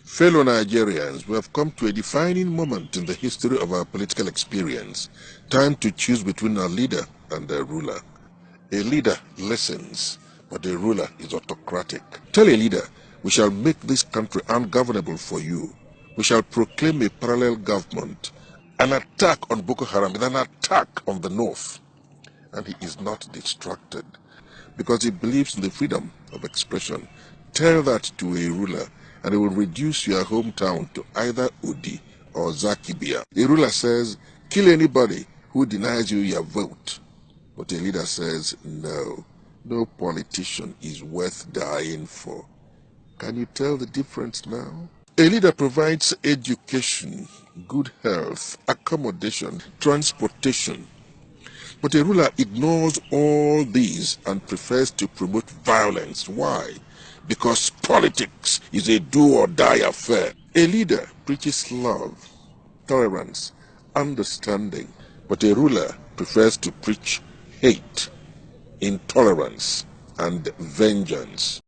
Fellow Nigerians, we have come to a defining moment in the history of our political experience. Time to choose between a leader and a ruler. A leader listens, but a ruler is autocratic. Tell a leader, we shall make this country ungovernable for you. We shall proclaim a parallel government. An attack on Boko Haram is an attack on the north. And he is not distracted because he believes in the freedom of expression. Tell that to a ruler and he will reduce your hometown to either Udi or Zakibia. A ruler says, kill anybody who denies you your vote. But a leader says, no, no politician is worth dying for. Can you tell the difference now? A leader provides education, good health, accommodation, transportation. But a ruler ignores all these and prefers to promote violence. Why? Because politics is a do-or-die affair. A leader preaches love, tolerance, understanding. But a ruler prefers to preach hate, intolerance, and vengeance.